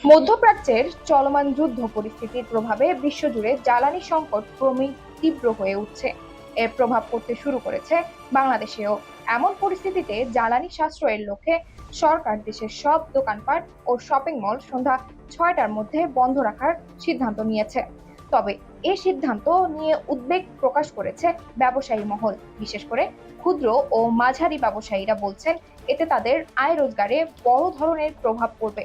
মধ্যপ্রাচ্যের চলমান যুদ্ধ পরিস্থিতির প্রভাবে বিশ্বজুড়ে জ্বালানি সংকট ক্রমেই তীব্র হয়ে উঠছে। এর প্রভাব পড়তে শুরু করেছে বাংলাদেশেও। এমন পরিস্থিতিতে জ্বালানি সাশ্রয়ের লক্ষ্যে সরকার দেশের সব দোকানপাট ও শপিং মল সন্ধ্যা 6টার মধ্যে বন্ধ রাখার সিদ্ধান্ত নিয়েছে। তবে এই সিদ্ধান্ত নিয়ে উদ্বেগ প্রকাশ করেছে ব্যবসায়ী মহল। বিশেষ করে ক্ষুদ্র ও মাঝারি ব্যবসায়ীরা বলছেন, এতে তাদের আয় রোজগারে বড় ধরনের প্রভাব পড়বে।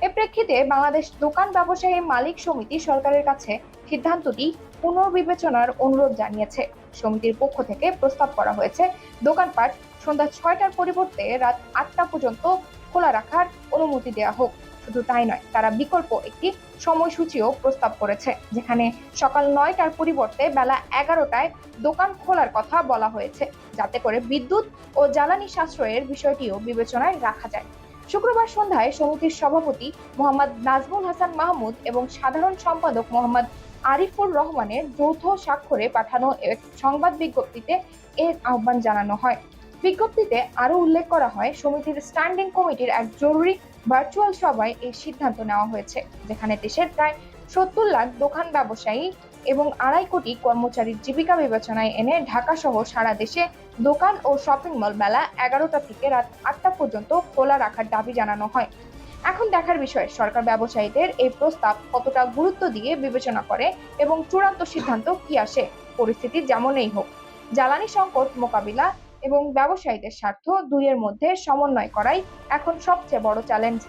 এ প্রেক্ষিতে বাংলাদেশ দোকান ব্যবসায়ী মালিক সমিতি সরকারের কাছে সিদ্ধান্তটি পুনর্বিবেচনার অনুরোধ জানিয়েছে। সমিতির পক্ষ থেকে প্রস্তাব করা হয়েছে, দোকানপাট সন্ধ্যা 6টার পরিবর্তে রাত 8টা পর্যন্ত খোলা রাখার অনুমতি দেওয়া হোক। শুধু তাই নয়, তারা বিকল্প একটি সময়সূচিও প্রস্তাব করেছে, যেখানে সকাল 9টার পরিবর্তে বেলা 11টায় দোকান খোলার কথা বলা হয়েছে, যাতে করে বিদ্যুৎ ও জ্বালানি সাশ্রয়ের বিষয়টিও বিবেচনায় রাখা যায়। শুক্রবার সন্ধ্যায় সমিতির সভাপতি মোহাম্মদ নাজমুল হাসান মাহমুদ এবং সাধারণ সম্পাদক মোহাম্মদ আরিফুর রহমানের যৌথ স্বাক্ষরে পাঠানো এক সংবাদ বিজ্ঞপ্তিতে এর আহ্বান জানানো হয়। বিজ্ঞপ্তিতে আরো উল্লেখ করা হয়, সমিতির স্ট্যান্ডিং কমিটির এক জরুরি ভার্চুয়াল সভায় এই সিদ্ধান্ত নেওয়া হয়েছে, যেখানে দেশের প্রায় 70 লাখ দোকান ব্যবসায়ী এবং 2.5 কোটি কর্মচারীর জীবিকা বিবেচনায় এনে ঢাকা সহ সারা দেশে দোকান ও শপিং মল বেলা 11টা থেকে রাত 8টা পর্যন্ত খোলা রাখার দাবি জানানো হয়। এখন দেখার বিষয়, সরকার ব্যবসায়ীদের এই প্রস্তাব কতটা গুরুত্ব দিয়ে বিবেচনা করে এবং চূড়ান্ত সিদ্ধান্ত কি আসে। পরিস্থিতি যেমনই হোক, জ্বালানি সংকট মোকাবিলা এবং ব্যবসায়ীদের স্বার্থ দুইয়ের মধ্যে সমন্বয় করাই এখন সবচেয়ে বড় চ্যালেঞ্জ।